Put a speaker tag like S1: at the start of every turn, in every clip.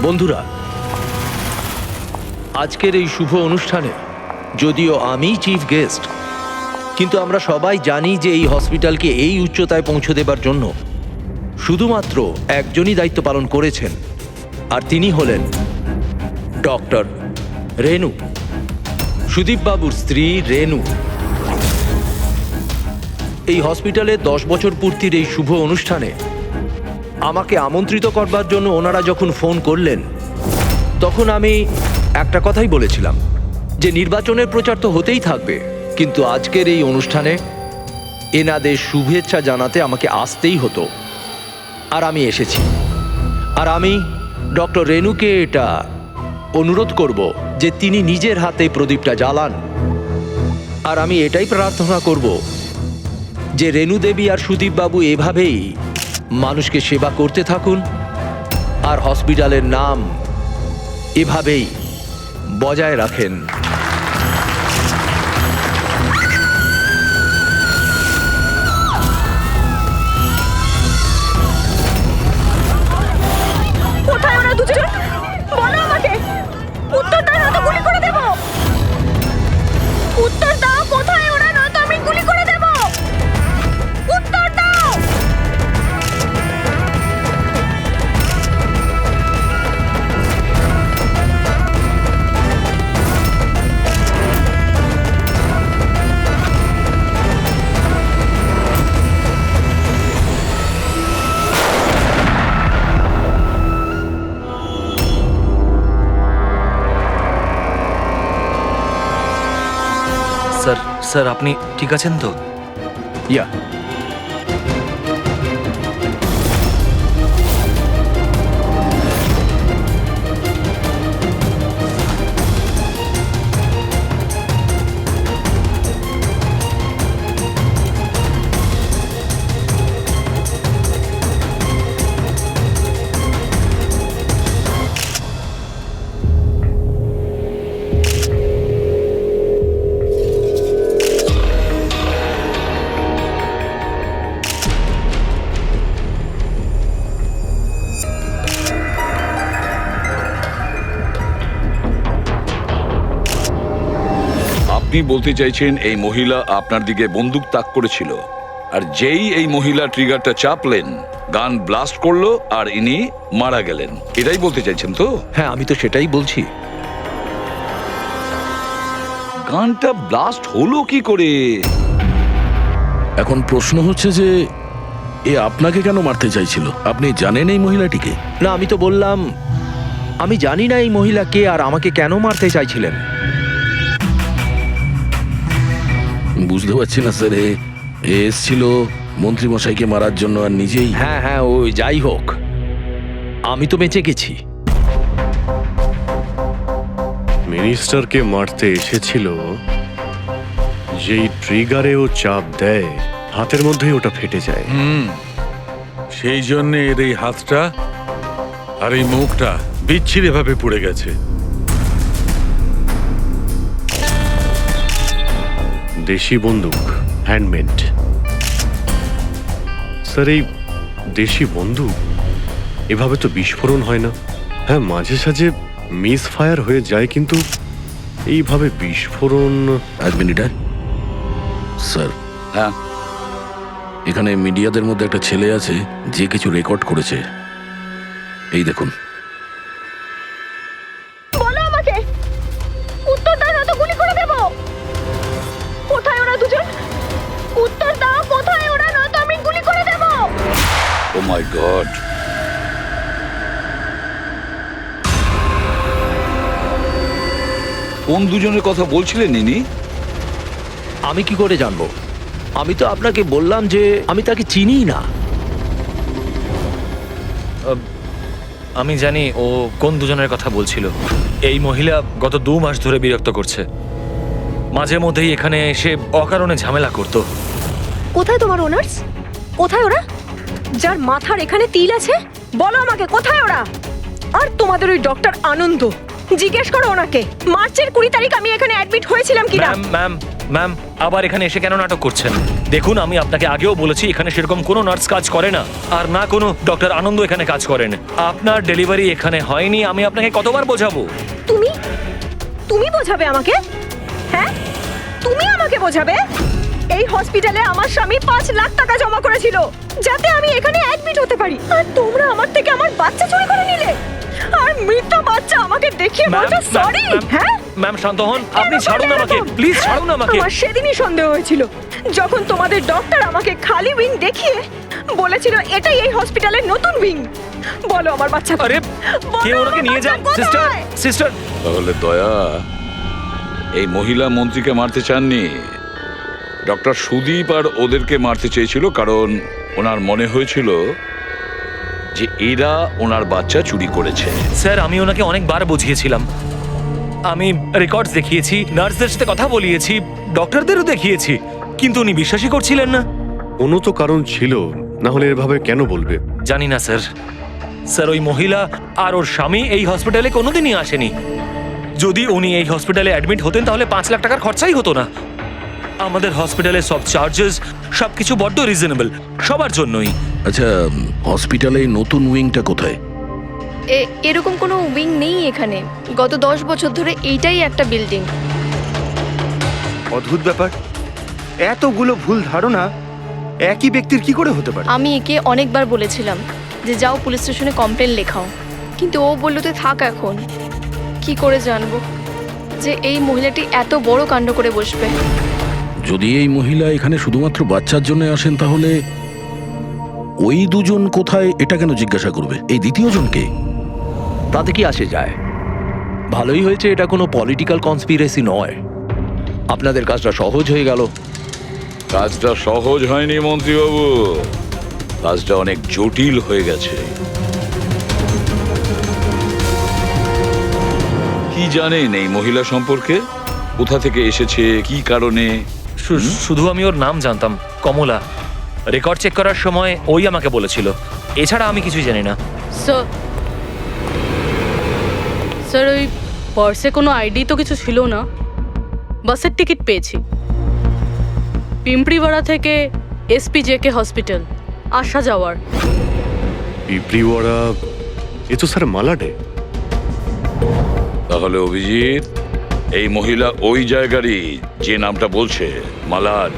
S1: বন্ধুরা, আজকের এই শুভ অনুষ্ঠানে যদিও আমি চিফ গেস্ট, কিন্তু আমরা সবাই জানি যে এই হসপিটালকে এই উচ্চতায় পৌঁছে দেবার জন্য শুধুমাত্র একজনই দায়িত্ব পালন করেছেন, আর তিনি হলেন ডক্টর রেনু, সুদীপ বাবুর স্ত্রী রেনু। এই হসপিটালে 10 বছর পূর্তির এই শুভ অনুষ্ঠানে আমাকে আমন্ত্রিত করবার জন্য ওনারা যখন ফোন করলেন, তখন আমি একটা কথাই বলেছিলাম যে নির্বাচনের প্রচার তো হতেই থাকবে, কিন্তু আজকের এই অনুষ্ঠানে এনাদের শুভেচ্ছা জানাতে আমাকে আসতেই হতো। আর আমি এসেছি। আর আমি ডক্টর রেনুকে এটা অনুরোধ করব যে তিনি নিজের হাতে প্রদীপটা জ্বালান। আর আমি এটাই প্রার্থনা করব যে রেনু দেবী আর সুদীপ বাবু এভাবেই মানুষকে সেবা করতে থাকুন, আর হসপিটালের নাম এভাবেই বজায় রাখেন।
S2: কোথায় ওরা দুজন? বলো আমাকে, উত্তর দাও না তো গুলি করে দেব। উত্তর দাও, কোথায় ওরা, না তো আমি গুলি করে দেব। উত্তর দাও।
S3: স্যার আপনি ঠিক আছেন তো?
S1: ইয়া,
S4: আপনি বলতে চাইছেন এই মহিলা আপনার দিকে বন্দুক তাক করেছিল, আর যেই এই মহিলা ট্রিগারটা চাপলেন, গান ব্লাস্ট করলো আর ইনি মারা গেলেন, এটাই বলতে চাইছেন তো?
S1: হ্যাঁ, আমি তো সেটাই বলছি।
S4: গানটা ব্লাস্ট হলো কি করে?
S5: এখন প্রশ্ন হচ্ছে যে এ আপনাকে কেন মারতে চাইছিল? আপনি জানেন এই মহিলাটিকে?
S1: না, আমি তো বললাম আমি জানি না এই মহিলা কে আর আমাকে কেন মারতে চাইছিলেন।
S5: বুঝতে পারছি না স্যার। এ এসছিল মন্ত্রী মশাইকে মারার জন্য আর নিজেই।
S1: হ্যাঁ হ্যাঁ, ওই যাই হোক, আমি তো বেঁচে গেছি।
S6: মিনিস্টারকে মারতে এসেছিল, যেই ট্রিগারে ও চাপ দেয় হাতের মধ্যেই ওটা ফেটে যায়।
S7: সেই জন্য এর এই হাতটা আর এই মুখটা বিচ্ছিরি ভাবে পুড়ে গেছে।
S6: দেশি বন্দুক, হ্যান্ডমেড। স্যার, এই দেশি বন্দুক এভাবে তো বিস্ফোরণ হয় না। হ্যাঁ, মাঝে সাঝে মিস ফায়ার হয়ে যায়, কিন্তু এইভাবে বিস্ফোরণ।
S5: এক মিনিট। স্যার,
S4: হ্যাঁ,
S5: এখানে মিডিয়াদের মধ্যে একটা ছেলে আছে যে কিছু রেকর্ড করেছে। এই দেখুন।
S2: বলো আমাকে, উত্তর দাও না তো গুলি করে দেব। কোথায় ওরা দুজন? উত্তর দাও, কোথায় ওরা, না তো আমি গুলি করে দেব।
S4: ও মাই গড। কোন দুজনের কথা বলছিলেন ইনি?
S1: আমি কি করে জানবো? আমি তো আপনাকে বললাম যে আমি তাকে চিনি না।
S3: আমি জানি ও কোন দুজনের কথা বলছিল। এই মহিলা গত 2 মাস ধরে বিরক্ত করছে। মাঝে মধ্যেই এখানে এসে অকারণে ঝামেলা করতো।
S2: কোথায় তোমার ওনার্স? কোথায় ওরা, যার মাথার এখানে তিল আছে? বলো আমাকে, কোথায় ওরা? আর তোমাদের ওই ডক্টর আনন্দ, জিজ্ঞেস করো ওনাকে মার্চের 20 তারিখ আমি এখানে অ্যাডমিট হয়েছিলাম কিনা।
S3: ম্যাম ম্যাম আবার এখানে এসে কেন নাটক করছেন? দেখুন, আমি আপনাকে আগেও বলেছি এখানে সেরকম কোনো নার্স কাজ করে না, আর না কোনো ডক্টর আনন্দ এখানে কাজ করেন। আপনার ডেলিভারি এখানে হয়নি, আমি আপনাকে কতবার বোঝাবো?
S2: তুমি তুমি বোঝাবে আমাকে? হ্যাঁ, তুমি আমাকে বোঝাবে? এই হসপিটালে আমার স্বামী 5 লাখ টাকা জমা করেছিল যাতে আমি এখানে অ্যাডমিট হতে পারি, আর তোমরা আমার থেকে আমার বাচ্চা চুরি করে নিলে, আর মৃত বাচ্চা আমাকে দেখিয়ে বলছো সরি। হ্যাঁ
S3: ম্যাম শান্ত হন, আপনি ছাড়ুন আমাকে, প্লিজ ছাড়ুন আমাকে।
S2: আমার সেদিনই সন্দেহ হয়েছিল যখন তোমাদের ডক্টর আমাকে খালি উইং দেখিয়ে বলেছিল এটাই এই হসপিটালের নতুন উইং। বলো আমার বাচ্চা
S3: আরে কে ওনাকে নিয়ে যান? Sister, sister.
S4: তাহলে দয়া এই মহিলা মন্ত্রীকে মারতে চাননি, ডক্টর সুদীপ আর ওদেরকে মারতে চেয়েছিল, কারণ ওনার মনে হয়েছিল যে এরা ওনার বাচ্চা চুরি করেছে।
S3: স্যার আমি ওনাকে অনেকবার বুঝিয়েছিলাম, আমি রেকর্ডস দেখিয়েছি, নার্সদের সাথে কথা বলিয়েছি, ডক্টরদেরও দেখিয়েছি, কিন্তু উনি বিশ্বাসই করছিলেন না।
S6: কোনো তো কারণ ছিল, না হলে এভাবে কেন বলবে?
S3: জানি না স্যার। স্যার ওই মহিলা আর ওর স্বামী এই হসপিটালে কোনোদিনই আসেনি। যদি উনি এই হসপিটালে অ্যাডমিট হতেন তাহলে 5 লাখ টাকার খরচাই হতো না। আমাদের হসপিটালে সব চার্জেস সবকিছু বড্ড রিজনেবল সবার জন্যই।
S5: আচ্ছা, হসপিটালে এই নতুন উইংটা কোথায়?
S8: এরকম কোনো উইং নেই এখানে। গত 10 বছর ধরে এইটাই একটা বিল্ডিং।
S9: অদ্ভুত ব্যাপার, এতগুলো ভুল ধারণা একই ব্যক্তির কি করে হতে পারে?
S8: আমি একে অনেকবার বলেছিলাম যে যাও পুলিশ স্টেশনে কমপ্লেন লেখাও, কিন্তু ও বলল তুই থাক। এখন কি করে জানবো যে এই মহিলাটি এত বড় কাণ্ড করে বসবে?
S5: যদি এই মহিলা এখানে শুধুমাত্র বাচ্চার জন্য আসেন, তাহলে ওই দুজন কোথায় এটা কেন জিজ্ঞাসা করবে? এই দ্বিতীয় জনকে?
S1: তাতে কি আসে যায়? ভালোই হয়েছে এটা কোনো পলিটিক্যাল কনস্পিরেসি নয়, আপনাদের কাজটা সহজ হয়ে গেল।
S4: কাজটা সহজ হয়নি মন্ত্রীবাবু, কাজটা অনেক জটিল হয়ে গেছে। কি জানেন এই মহিলা সম্পর্কে? কোথা থেকে এসেছে, কি কারণে?
S3: শুধু আমি ওর নাম জানতাম, কমলা। রেকর্ড চেক করার সময় ওই আমাকে বলেছিল, এছাড়া আমি কিছুই জানি না।
S10: স্যার ওই পার্সে কোনো আইডি তো কিছু ছিল না। বাসের টিকিট পেয়েছি, পিম্পড়িওয়াড়া থেকে SPJK হসপিটাল আসা যাওয়ার।
S6: পিঁপড়িওয়াড়া, এ তো স্যার মালাডে।
S4: তাহলে অভিজিৎ, এই মহিলা ওই জায়গারই যে নামটা বলছে, মালাড।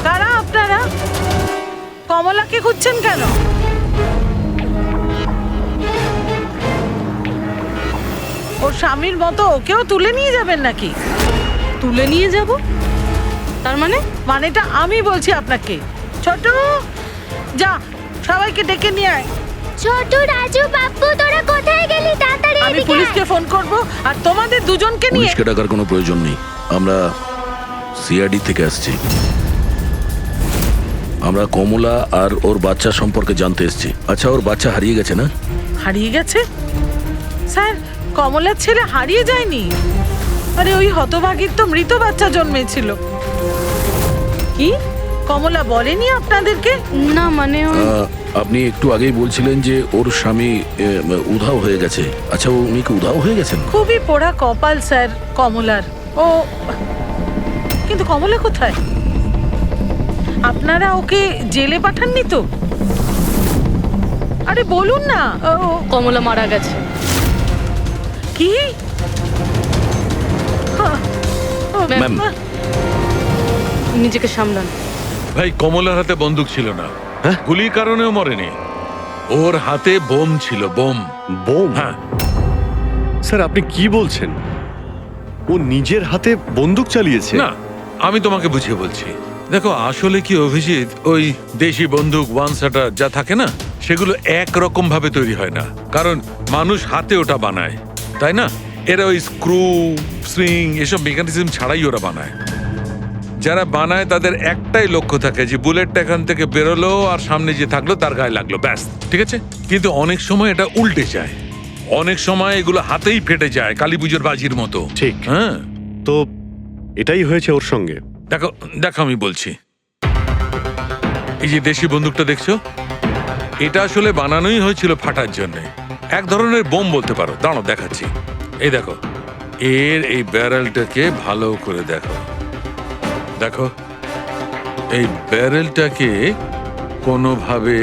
S11: কারা আপনারা? কমলাকে খুঁজছেন কেন? ওর স্বামীর মতো ওকেও তুলে নিয়ে যাবেন নাকি?
S10: তুলে নিয়ে যাব? তার মানে?
S11: মানেটা আমি বলছি আপনাকে। ছোট, যা সবাইকে ডেকে নিয়ে আয়।
S2: ছোট, রাজু, বাপ্পু, তোরা কোথায় গেলি? তাড়াতাড়ি
S11: আমি পুলিশকে ফোন করব, আর তোমাদের দুজনকে নিয়ে।
S5: পুলিশকে ডাকার কোনো প্রয়োজন নেই, আমরা CID থেকে আসছি। আমরা কমলা আর ওর বাচ্চা সম্পর্কে জানতে এসেছি। আচ্ছা, ওর বাচ্চা হারিয়ে গেছে না?
S11: হারিয়ে গেছে? স্যার, কমলার ছেলে হারিয়ে যায়নি। আরে ওই হতভাগীর তো মৃত বাচ্চা জন্মেছিল। কি কমলা বলেনি আপনাদেরকে?
S10: না মানে
S5: আপনি একটু আগেই বলছিলেন যে ওর স্বামী উধাও হয়ে গেছে। আচ্ছা, উনি কি উধাও হয়ে গেছেন?
S11: খুবই পোড়া কপাল স্যার কমলার। ও কিন্তু কমলা কোথায়? আপনারা ওকে জেলে পাঠাননি তো? আরে বলুন না।
S10: কমলা মারা গেছে।
S11: কি?
S5: ম্যাম,
S10: নিজেকে সামলান।
S7: ভাই, কমলার হাতে বন্দুক ছিল না, গুলির কারণেও মরেনি। ওর হাতে বোম ছিল, বোম।
S6: বোম?
S7: হ্যাঁ।
S6: স্যার আপনি কি বলছেন? ও নিজের হাতে বন্দুক চালিয়েছে?
S7: না, আমি তোমাকে বুঝিয়ে বলছি। দেখো, আসলে কি অভিজিৎ, ওই দেশি বন্দুক ওয়ান শাটার যা থাকে না, সেগুলো একরকম ভাবে তৈরি হয় না, কারণ মানুষ হাতে ওটা বানায়, তাই না? এরা ওই স্ক্রু, স্প্রিং এসব মেকানিজম ছাড়াই ওরা বানায়। যারা বানায় তাদের একটাই লক্ষ্য থাকে যে বুলেটটা এখান থেকে বেরোলো আর সামনে যে থাকলো তার গায়ে লাগলো, ব্যাস, ঠিক আছে? কিন্তু অনেক সময় এটা উল্টে যায়, অনেক সময় এগুলো হাতেই ফেটে যায়, কালী পুজোর বাজির মতো।
S6: ঠিক।
S7: হ্যাঁ,
S6: তো এটাই হয়েছে ওর সঙ্গে।
S7: দেখো দেখো আমি বলছি, এই যে দেশি বন্দুকটা দেখছো, এটা আসলে বানানোই হয়েছিল ফাটার জন্য, এক ধরনের বোম বলতে পারো। দাঁড়াও দেখাচ্ছি, এই দেখো, এর এই ব্যারেলটাকে ভালো করে দেখো, দেখো এই ব্যারেলটাকে কোনোভাবে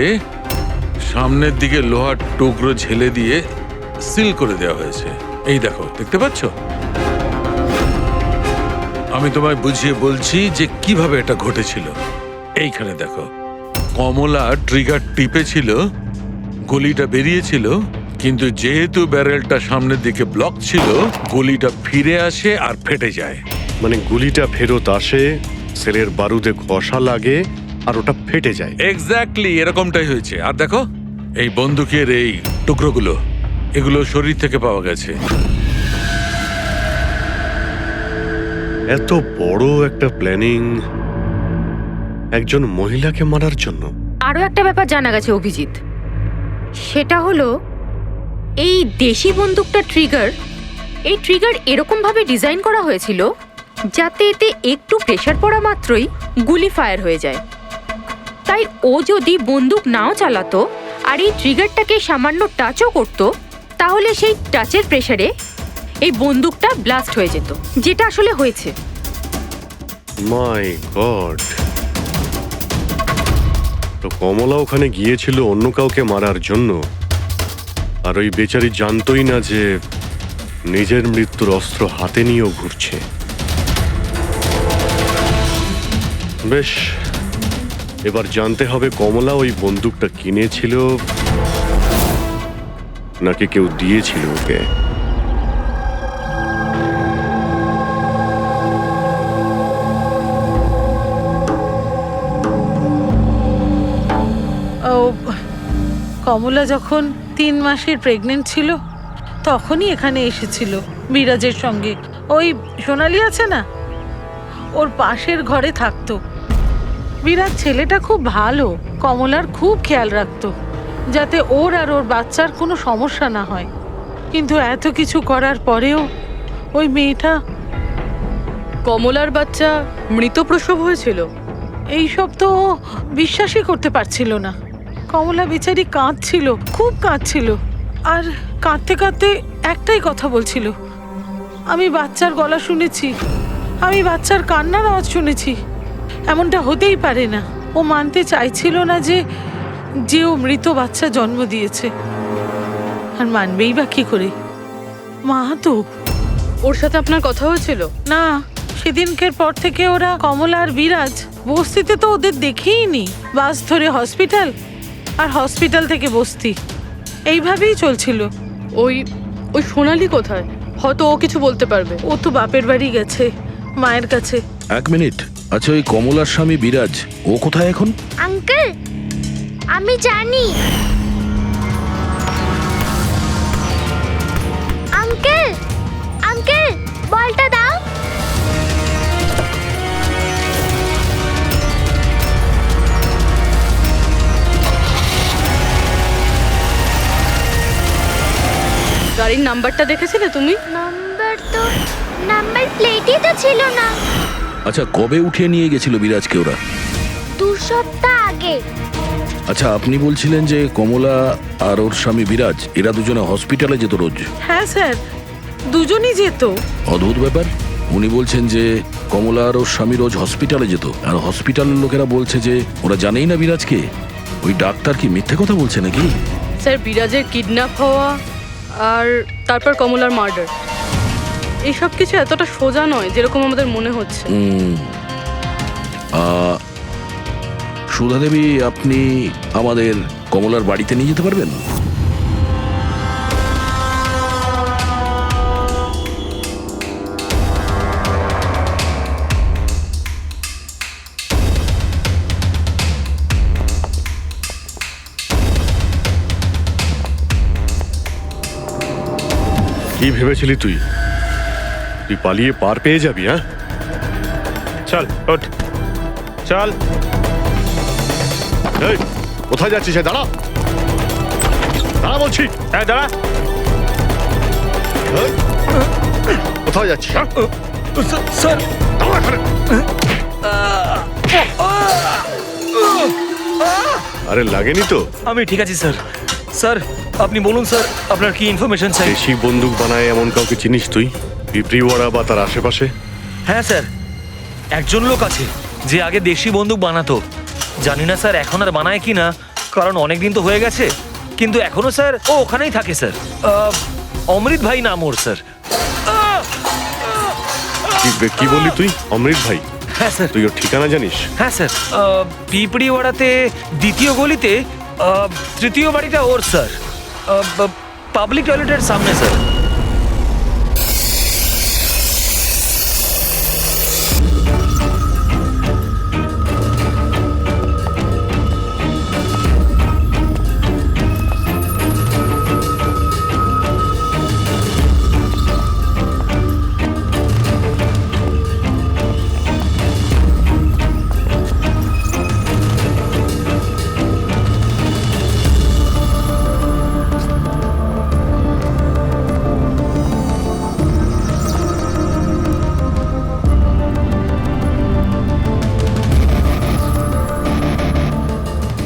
S7: সামনের দিকে লোহার টুকরো ঝেলে দিয়ে সিল করে দেওয়া হয়েছে। এই দেখো, দেখতে পাচ্ছ? আমি তোমায় বুঝিয়ে বলছি যে কিভাবে এটা ঘটেছিল। এইখানে দেখো, কমলা ট্রিগার টিপেছিল, গুলিটা বেরিয়েছিল, কিন্তু যেহেতু ব্যারেলটা সামনের দিকে ব্লক ছিল, গুলিটা ফিরে আসে আর ফেটে যায়।
S6: মানে গুলিটা ফেরত আসে, সেলের বারুদে ঘষা লাগে আর ওটা ফেটে যায়।
S7: এক্স্যাক্টলি এরকমটাই হয়েছে। আর দেখো এই বন্দুকের এই টুকরোগুলো, এগুলো শরীর থেকে পাওয়া গেছে।
S6: এত বড় একটা প্ল্যানিং একজন মহিলাকে মারার জন্য।
S2: আরও একটা ব্যাপার জানা গেছে অভিজিৎ, সেটা হলো এই দেশি বন্দুকটা এই ট্রিগার এরকমভাবে ডিজাইন করা হয়েছিল যাতে এতে একটু প্রেসার পড়া মাত্রই গুলি ফায়ার হয়ে যায়। তাই ও যদি বন্দুক নাও চালাতো আর এই ট্রিগারটাকে সামান্য টাচও করতো, তাহলে সেই টাচের প্রেসারে এই বন্দুকটা ব্লাস্ট হয়ে যেত, যেটা আসলে হয়েছে।
S6: মাই গড! তো কমলা ওখানে গিয়েছিল অন্য কাউকে মারার জন্য, আর ওই বেচারি জানতোই না যে নিজের মৃত্যুর অস্ত্র হাতে নিয়েও ঘুরছে। বেশ, এবার জানতে হবে কমলা ওই বন্দুকটা কিনেছিল নাকি কেউ দিয়েছিল ওকে।
S11: ও, কমলা যখন 3 মাসের প্রেগনেন্ট ছিল তখনই এখানে এসেছিল বিরাজের সঙ্গে। ওই সোনালি আছে না, ওর পাশের ঘরে থাকতো। বিরাজ ছেলেটা খুব ভালো, কমলার খুব খেয়াল রাখতো যাতে ওর আর ওর বাচ্চার কোনো সমস্যা না হয়। কিন্তু এত কিছু করার পরেও ওই মেয়েটা,
S10: কমলার বাচ্চা মৃত প্রসব হয়েছিল।
S11: এইসব তো ও বিশ্বাসই করতে পারছিল না। কমলা বেচারি কাঁদছিল, খুব কাঁদছিল, আর কাঁদতে কাঁদতে একটাই কথা বলছিল, আমি বাচ্চার গলা শুনেছি, আমি বাচ্চার কান্নার আওয়াজ শুনেছি, এমনটা হতেই পারে না। ও মানতে চাইছিল না যে ও মৃত বাচ্চা জন্ম দিয়েছে, আর মানবেই বা কি করে? মা তো।
S10: ওর সাথে আপনার কথা হয়েছিল?
S11: না, সেদিনকের পর থেকে ওরা, কমলা আর বিরাজ, বস্তিতে তো ওদের দেখেই নি। বাস ধরে হসপিটাল, আর হসপিটাল থেকে বস্তি, এইভাবেই চলছিল।
S10: ওই সোনালি কোথায়? হয়তো ও কিছু বলতে পারবে।
S11: ও তো বাপের বাড়ি গেছে, মায়ের কাছে।
S5: এক মিনিট, আচ্ছা ওই কমলার স্বামী বিরাজ, ও কোথায় এখন?
S12: আঙ্কেল, আমি জানি। আঙ্কেল, আঙ্কেল, বলটা দাও।
S10: গাড়ির নাম্বারটা দেখেছিলে তুমি?
S12: নাম্বার প্লেটই তো ছিল না।
S5: আচ্ছা কবে উঠিয়ে নিয়ে গেছিল বিরাজকে ওরা?
S12: 2 সপ্তাহ আগে।
S5: আচ্ছা আপনি বলছিলেন যে কমলা আর ওর স্বামী বিরাজ এরা দুজনে হসপিটালে যেত রোজ?
S11: হ্যাঁ স্যার, দুজনই যেত।
S5: অদ্ভুত ব্যাপার, উনি বলছেন যে কমলা আর ওর স্বামী রোজ হসপিটালে যেত, আর হসপিটালের লোকেরা বলছে যে ওরা জানেই না বিরাজকে। ওই ডাক্তার কি মিথ্যে কথা বলছে নাকি?
S10: স্যার, বিরাজের কিডন্যাপ হওয়া আর তারপর কমলার মার্ডার, এইসব কিছু এতটা সোজা নয় যেরকম আমাদের মনে হচ্ছে।
S5: সুধা দেবী, আপনি আমাদের কমলার বাড়িতে নিয়ে যেতে পারবেন?
S6: কি ভেবেছিলি তুই? তুই পালিয়ে পার পেয়ে যাবি? হ্যাঁ, চল ওঠ চল। এই কোথায় যাচ্ছিস? দাঁড়া দাঁড়া বলছি। হ্যাঁ দাঁড়া। এই, কোথায় যাচ্ছিস?
S3: স্যার
S6: দাঁড়া এখানে। আরে লাগেনি তো?
S3: আমি ঠিক আছি স্যার। স্যার আপনি বলুন স্যার, আপনার কি ইনফরমেশন চাই?
S6: দেশি বন্দুক বানায় এমন কাউকে চিনিস তুই? পিঁপড়িওয়াড়া বা তার আশেপাশে?
S3: হ্যাঁ স্যার, একজন লোক আছে যে আগে দেশি বন্দুক বানাতো। জানি না স্যার এখন আর বানায় কি না, কারণ অনেক দিন তো হয়ে গেছে। কিন্তু এখনো স্যার ও ওখানেই থাকে স্যার। অমৃত ভাই নাম ওর স্যার।
S6: কি বললি তুই? অমৃত ভাই?
S3: হ্যাঁ স্যার।
S6: তুই ওর ঠিকানা জানিস?
S3: হ্যাঁ স্যার, পিঁপড়িওয়াড়াতে দ্বিতীয় গলিতে তৃতীয় বাড়িটা ওর স্যার। পাবলিক টয়লেটের সামনে স্যার।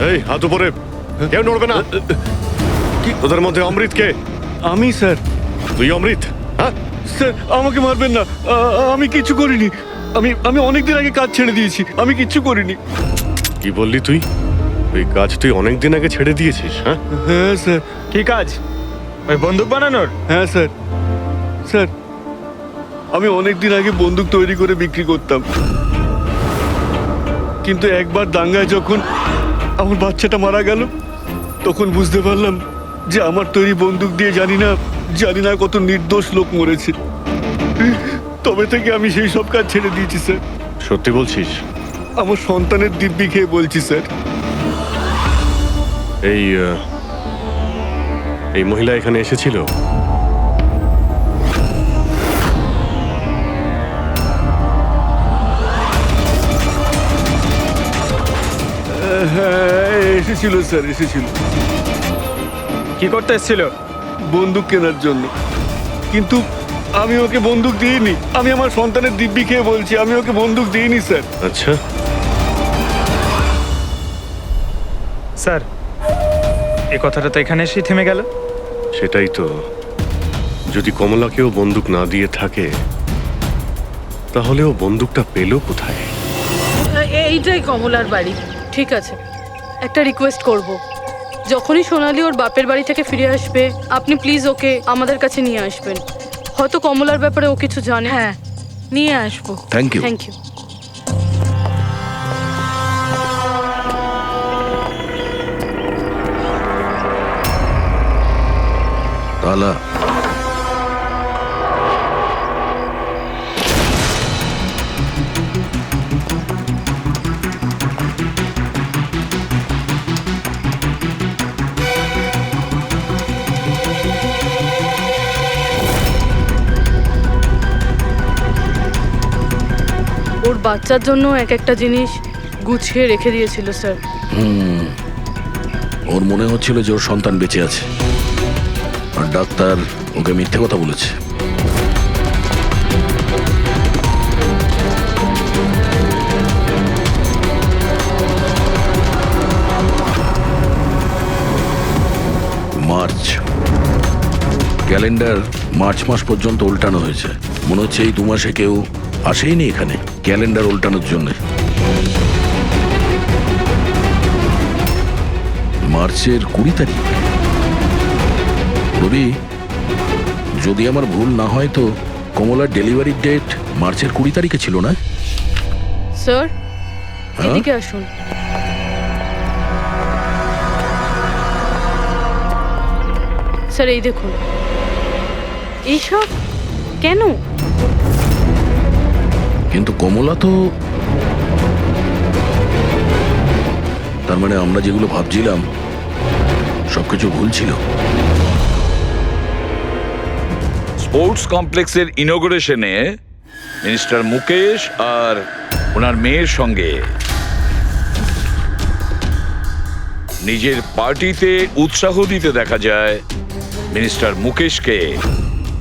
S6: এই হাত উপরে, কেউ নড়বে না। তোদের মধ্যে অমৃত কে?
S9: আমি স্যার।
S6: তুই অমৃত? হ্যাঁ
S9: স্যার আমাকে মারবেন না, আমি কিছু করিনি। আমি অনেকদিন আগে কাজ ছেড়ে দিয়েছি, আমি কিচ্ছু করিনি।
S6: কি বললি তুই? ওই কাজ তুই অনেকদিন আগে ছেড়ে দিয়েছিস? হ্যাঁ
S9: হ্যাঁ স্যার।
S13: কি কাজ? ওই বন্দুক বানানোর?
S9: হ্যাঁ স্যার। স্যার আমি অনেকদিন আগে বন্দুক তৈরি করে বিক্রি করতাম, কিন্তু একবার দাঙ্গায় যখন আমার বাচ্চাটা মারা গেল, তখন বুঝতে পারলাম যে আমার তৈরি বন্দুক দিয়ে জানি না কত নির্দোষ লোক মরেছে। তবে থেকে আমি সেই সব কাজ ছেড়ে দিয়েছি স্যার।
S6: সত্যি বলছিস?
S9: আমার সন্তানের দিব্যি খেয়ে বলছি স্যার।
S6: এই মহিলা এখানে এসেছিল?
S9: হ্যাঁ এসেছিল স্যার, এসেছিল।
S13: কি করতে এসেছিল?
S9: বন্দুক কেনার জন্য, কিন্তু আমি ওকে বন্দুক দিইনি। আমি আমার সন্তানের দিব্যি খেয়ে বলছি, আমি ওকে বন্দুক দিইনি স্যার।
S6: আচ্ছা,
S13: স্যার এই কথাটা তো এখানে এসেই থেমে গেল।
S6: সেটাই তো। যদি কমলাকেও বন্দুক না দিয়ে থাকে, তাহলে ও বন্দুকটা পেল কোথায়?
S11: এইটাই কমলার বাড়ি।
S10: ঠিক আছে, একটা রিকোয়েস্ট করব, যখনই সোনালি ওর বাপের বাড়ি থেকে ফিরে আসবে আপনি প্লিজ ওকে আমাদের কাছে নিয়ে আসবেন। হয়তো কমলার ব্যাপারে ও কিছু জানে।
S11: হ্যাঁ নিয়ে আসবো।
S5: Thank you.
S10: Thank you.
S5: তালা
S10: ওর বাচ্চার জন্য এক একটা জিনিস গুছিয়ে রেখে দিয়েছিল স্যার।
S5: ওর মনে হচ্ছিল যে ওর সন্তান বেঁচে আছে, আর ডাক্তার ওকে মিথ্যে কথা বলেছে। মার্চ ক্যালেন্ডার মার্চ মাস পর্যন্ত উল্টানো হয়েছে। মনে হচ্ছে এই 2 মাসে কেউ আসেইনি এখানে ক্যালেন্ডার উল্টানোর জন্য। মার্চের 20 তারিখ। রবি, যদি আমার ভুল না হয় তো কমলার ডেলিভারির ডেট মার্চের 20 তারিখে ছিল না?
S10: স্যার
S5: হ্যাঁ?
S10: এদিকে আসুন। স্যার এই দেখুন, এইসব কেন?
S5: কিন্তু কমলা তো, তার মানে আমরা যেগুলো ভাবছিলাম সবকিছু ভুল ছিল।
S4: স্পোর্টস কমপ্লেক্সের ইনোগ্রেশনে মিনিস্টার মুকেশ আর ওনার মেয়ের সঙ্গে নিজের পার্টিতে উৎসাহ দিতে দেখা যায় মিনিস্টার মুকেশকে।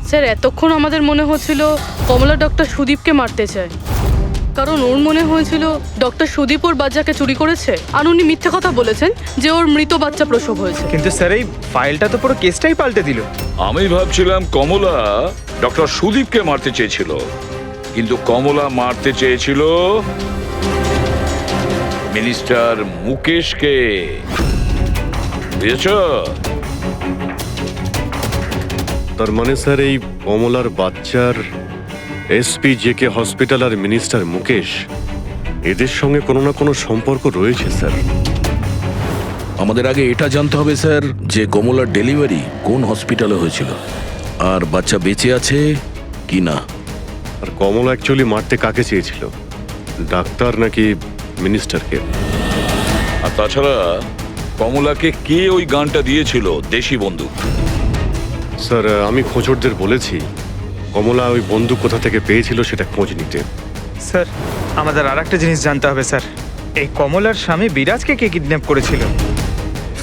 S10: স্যার এতক্ষণ আমাদের মনে হচ্ছিল কমলা ডক্টর সুদীপকে মারতে চায়, কারণ ওর মনে হয়েছিল ডক্টর সুদীপ ওর বাচ্চাকে চুরি করেছে, আর উনি মিথ্যে কথা বলেছেন যে ওর মৃত বাচ্চা প্রসব হয়েছে।
S13: কিন্তু স্যার এই ফাইলটা তো পুরো কেসটাই পাল্টে দিল।
S4: আমি ভাবছিলাম কমলা ডক্টর সুদীপকে মারতে চেয়েছিল, কিন্তু কমলা মারতে চেয়েছিল মিনিস্টার মুকেশকে। বুঝেছ?
S6: তার মানে স্যার এই কমলার বাচ্চার এসপি জেকে হসপিটাল আর মিনিস্টার মুকেশ এদের সঙ্গে কোনো না কোনো সম্পর্ক রয়েছে স্যার।
S5: আমাদের আগে এটা জানতে হবে স্যার যে কমলার ডেলিভারি কোন হসপিটালে হয়েছিল আর বাচ্চা বেঁচে আছে কি না।
S6: আর কমলা অ্যাকচুয়ালি মারতে কাকে চেয়েছিল, ডাক্তার নাকি মিনিস্টারকে?
S4: আর তাছাড়া কমলাকে কে ওই গানটা দিয়েছিল, দেশি বন্দুক?
S6: স্যার আমি খোঁজরদের বলেছি কমলা ওই বন্দুক কোথা থেকে পেয়েছিল সেটা খোঁজ নিতে।
S13: স্যার আমাদের আর একটা জিনিস জানতে হবে স্যার, এই কমলার স্বামী বিরাজকে কে কিডন্যাপ করেছিল?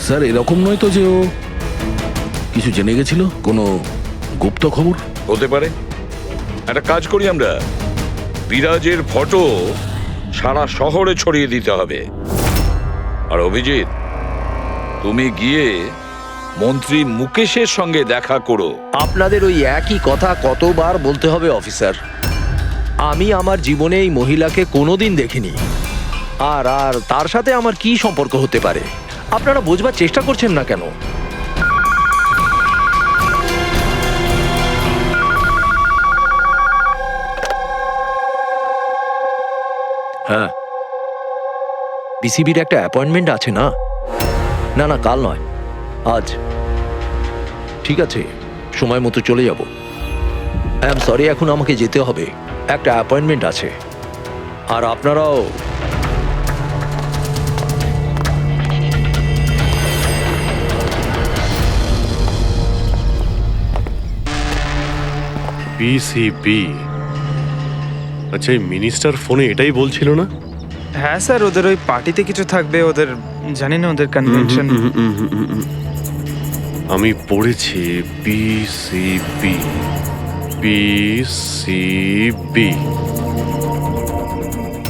S5: স্যার এরকম নয় তো যে ও কিছু জেনে গেছিল, কোনো গুপ্ত খবর?
S4: হতে পারে। একটা কাজ করি আমরা, বিরাজের ফটো সারা শহরে ছড়িয়ে দিতে হবে। আর অভিজিৎ, তুমি গিয়ে মন্ত্রী মুকেশের সঙ্গে দেখা করো।
S1: আপনাদের ওই একই কথা কতবার বলতে হবে অফিসার? আমি আমার জীবনে এই মহিলাকে কোনোদিন দেখিনি, আর আর তার সাথে আমার কি সম্পর্ক হতে পারে? আপনারা বোঝবার চেষ্টা করছেন না কেন? হ্যাঁ, বিসিবির একটা অ্যাপয়েন্টমেন্ট আছে না? না না, কাল নয়, আজ। ঠিক আছে, সময় মতো চলে যাব। আই এম সরি, এখন আমাকে যেতে হবে, একটা অ্যাপয়েন্টমেন্ট আছে। আর আপনারাও।
S6: বিসিবি, আচ্ছা এই মিনিস্টার ফোনে এটাই বলছিল না?
S13: হ্যাঁ স্যার, ওদের ওই পার্টিতে কিছু থাকবে, ওদের জানি না ওদের কনভেনশন।
S6: আমি পড়েছি বিসিবি, বিসিবি,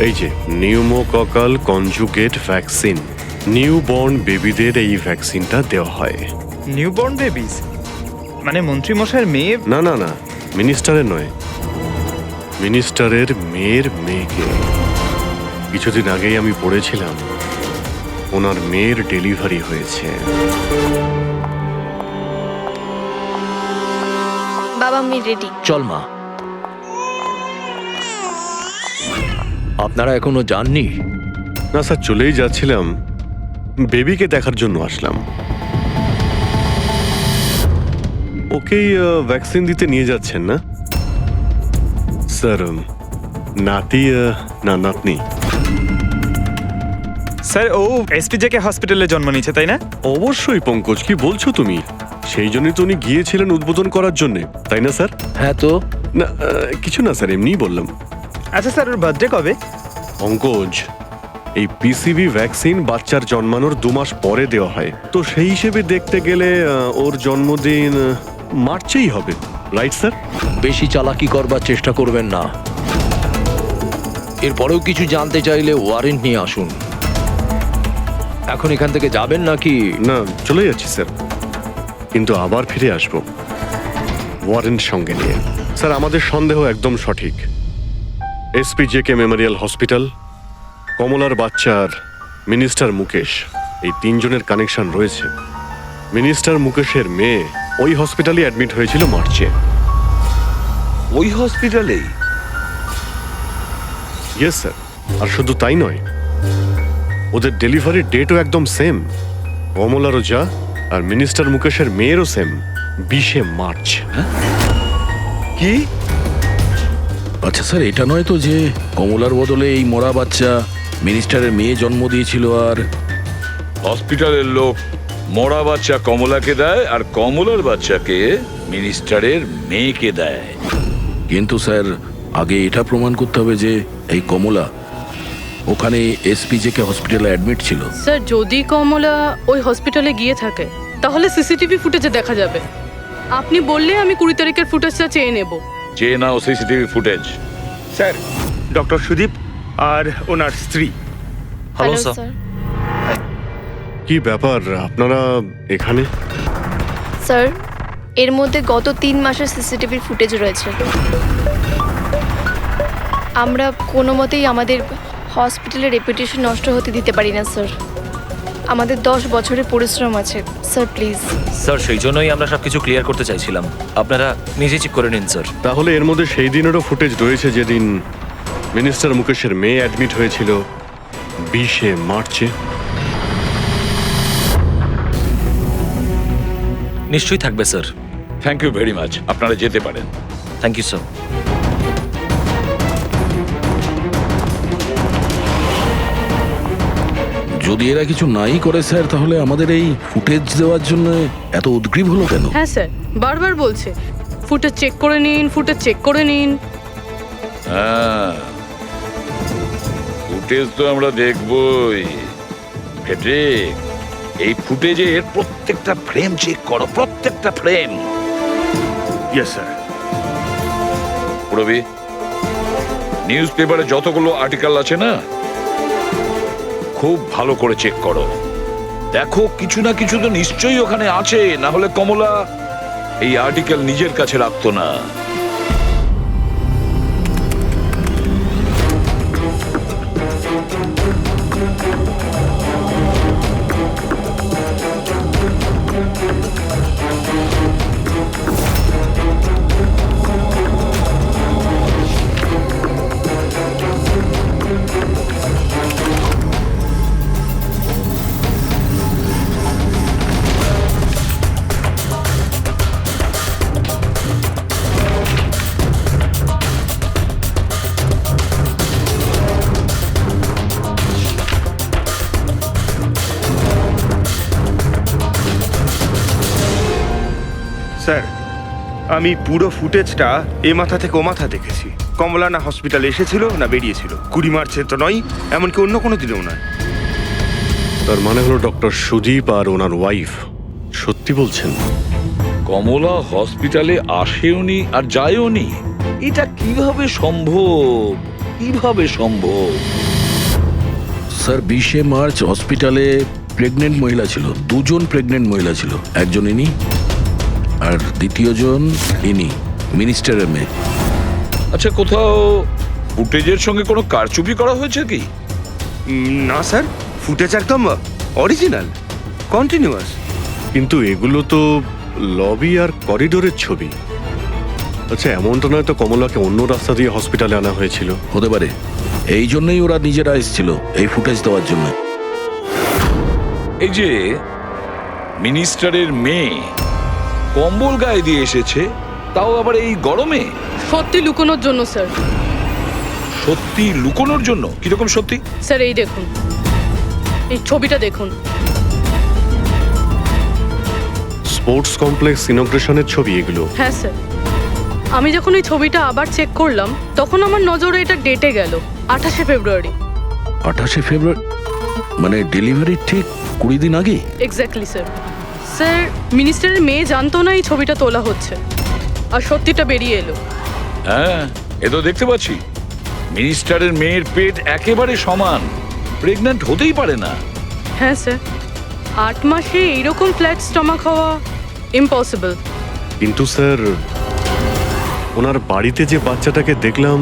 S6: এই যে নিউমোককাল কনজুগেট ভ্যাকসিন, নিউবর্ন বেবিদের এই ভ্যাকসিনটা দেওয়া হয়।
S13: নিউবর্ন বেবিস মানে মন্ত্রী মশাইয়ের মেয়ে?
S6: না না না, মিনিস্টারের নয়, মিনিস্টারের মেয়ের মেয়েকে। কিছুদিন আগেই আমি পড়েছিলাম ওনার মেয়ের ডেলিভারি হয়েছে।
S8: বাবা আমি রেডি।
S1: চল মা। আপনারা এখনো যাননি?
S6: না স্যার, চলেই যাচ্ছিলাম, বেবিকে দেখার জন্য আসলাম। ওকেই ভ্যাকসিন দিতে নিয়ে যাচ্ছেন না স্যার? নাতি না নাতনি?
S13: স্যার ও এসপিজেকে হসপিটালে জন্ম নিয়েছে, তাই না?
S6: অবশ্যই পঙ্কজ, কি বলছো তুমি? সেই জন্যই তো উনি গিয়েছিলেন উদ্বোধন করার জন্য, তাই না স্যার?
S1: হ্যাঁ তো।
S6: না কিছু না স্যার, এমনিই বললাম।
S13: আচ্ছা স্যার, ওর বার্থডে কবে?
S6: পঙ্কজ, এই পিসিবি ভ্যাকসিন বাচ্চার জন্মানোর 2 মাস পরে দেওয়া হয়, তো সেই হিসেবে দেখতে গেলে ওর জন্মদিন মার্চেই হবে, রাইট স্যার?
S1: বেশি চালাকি করবার চেষ্টা করবেন না। এরপরেও কিছু জানতে চাইলে ওয়ারেন্ট নিয়ে আসুন। এখন এখান থেকে যাবেন নাকি?
S6: না, চলে যাচ্ছি স্যার, কিন্তু আবার ফিরে আসবো ওয়ারেন্ট সঙ্গে নিয়ে। স্যার আমাদের সন্দেহ একদম সঠিক। এসপি জেকে মেমোরিয়াল হসপিটাল, কমলার বাচ্চার মিনিস্টার মুকেশ, এই 3 জনের কানেকশন রয়েছে। মিনিস্টার মুকেশের মেয়ে ওই হসপিটালে অ্যাডমিট হয়েছিল মার্চে।
S4: ওই হসপিটালেই?
S6: ইয়েস স্যার, আর শুধু তাই নয়, ওদের ডেলিভারির ডেটও একদম সেম। কমলারও যা আর মিনিস্টার মুকেশের মেয়েরও সেম, 20শে মার্চ।
S4: কি?
S5: আচ্ছা স্যার, এটা নয় তো যে কমলার বদলে এই মরা বাচ্চা মিনিস্টারের মেয়ে জন্ম দিয়েছিল, আর
S4: হসপিটালের লোক মরা বাচ্চা কমলাকে দেয় আর কমলার বাচ্চাকে মিনিস্টারের মেয়েকে দেয়?
S5: কিন্তু স্যার আগে এটা প্রমাণ করতে হবে যে এই কমলা ওখানে এসপিজেকে হসপিটালে অ্যাডমিট ছিল।
S10: স্যার যদি কমলা ওই হসপিটালে গিয়ে থাকে তাহলে সিসিটিভি ফুটেজে দেখা যাবে। আপনি বললে আমি 20 তারিখের ফুটেজটা চেয়ে নেব।
S4: চেয়ে নাও CCTV footage.
S13: Sir, doctor Sudip আর ওনার স্ত্রী।
S3: Hello
S8: hello
S3: sir.
S8: স্যার।
S6: কি ব্যাপার আপনারা এখানে?
S8: স্যার, এর মধ্যে গত 3 মাসের সিসিটিভির ফুটেজ রয়েছে। আমরা কোনো মতেই আমাদের হসপিটালের রেপুটেশন নষ্ট হতে দিতে পারি না স্যার। আমাদের 10 বছরের পরিশ্রম আছে স্যার, প্লিজ।
S3: স্যার সেই জন্যই আমরা সবকিছু ক্লিয়ার করতে চাইছিলাম, আপনারা নিজে চেক করে নিন স্যার।
S6: তাহলে এর মধ্যে সেই দিনেরও ফুটেজ রয়েছে যেদিন মিনিস্টার মুকেশের মেয়ে অ্যাডমিট হয়েছিল 20শে মার্চে।
S3: নিশ্চয়ই থাকবে sir.
S4: Thank you very much, আপনারা যেতে পারেন।
S3: Thank you sir.
S5: যদি এরা কিছু নাই করে স্যার, তাহলে আমাদের এই ফুটেজ দেওয়ার জন্য এত উদ্গ্রীব হলো কেন?
S10: হ্যাঁ স্যার, বারবার বলছে ফুটেজ চেক করে নিন, ফুটেজ চেক করে নিন।
S4: হ্যাঁ, ফুটেজ তো আমরা দেখবই। ফেডরিক, এই ফুটেজের প্রত্যেকটা ফ্রেম চেক করো, প্রত্যেকটা ফ্রেম।
S13: Yes sir.
S4: পুরবি, নিউজ পেপারে যতগুলো আর্টিকেল আছে না, খুব ভালো করে চেক করো। দেখো কিছু না কিছু তো নিশ্চয়ই ওখানে আছে, না হলে কমলা এই আর্টিকেল নিজের কাছে রাখতো না।
S13: স্যার, আমি পুরো ফুটেজটা এ মাথা থেকে ও মাথা দেখেছি। কমলা না হসপিটালে এসেছিল না বেরিয়েছিল। 20 মার্চে তো নয়, এমনকি অন্য কোনো দিনও নয়।
S6: তার মানে হলো ডক্টর সুদীপ আর ওনার ওয়াইফ সত্যি বলছেন?
S4: কমলা হসপিটালে আসেওনি আর যায়ওনি, এটা কিভাবে সম্ভব? কিভাবে সম্ভব?
S5: স্যার 20শে মার্চ হসপিটালে প্রেগনেন্ট মহিলা ছিল, 2 জন প্রেগনেন্ট মহিলা ছিল। একজন ইনি আর দ্বিতীয়জন ইনি, মিনিস্টারের মেয়ে।
S4: আচ্ছা, কোথাও ফুটেজের সঙ্গে কোনো কারচুপি করা হয়েছে কি?
S13: না স্যার, ফুটেজ একদম অরিজিনাল, কন্টিনিউয়াস।
S6: কিন্তু এগুলো তো লবি আর করিডোরের ছবি। আচ্ছা, এমনটা নয় তো কমলাকে অন্য রাস্তা দিয়ে হসপিটালে আনা হয়েছিল?
S5: হতে পারে, এই জন্যই ওরা নিজেরা এসেছিল এই ফুটেজ দেওয়ার জন্য।
S4: এই যে মিনিস্টারের মেয়ে কম্বল গায়ে দিয়ে এসেছে, তাও আবার এই গরমে।
S10: সত্যি লুকোনোর জন্য স্যার।
S4: সত্যি লুকোনোর জন্য? কিরকম সত্যি?
S10: স্যার এই দেখুন, এই ছবিটা দেখুন।
S6: স্পোর্টস কমপ্লেক্স ইনগ্রেশনের ছবি এগুলো?
S10: হ্যাঁ স্যার, আমি যখন এই ছবিটা আবার চেক করলাম তখন আমার নজরে এটা ডেটে গেল 28শে ফেব্রুয়ারি।
S5: 28শে ফেব্রুয়ারি মানে ডেলিভারির ঠিক 20 দিন আগে?
S10: Exactly sir. স্যার, মিনিস্টারের মেয়ে জানতো না এই ছবিটা তোলা হচ্ছে, আর সত্যিটা বেরিয়ে এলো।
S4: হ্যাঁ, এ তো দেখতে পাচ্ছি মিনিস্টারের মেয়ের পেট একেবারে সমান, প্রেগন্যান্ট হতেই পারে না।
S10: হ্যাঁ স্যার, 8 মাসে এইরকম ফ্ল্যাট স্টমাক হওয়া ইম্পসিবল।
S6: কিন্তু স্যার, ওনার বাড়িতে যে বাচ্চাটাকে দেখলাম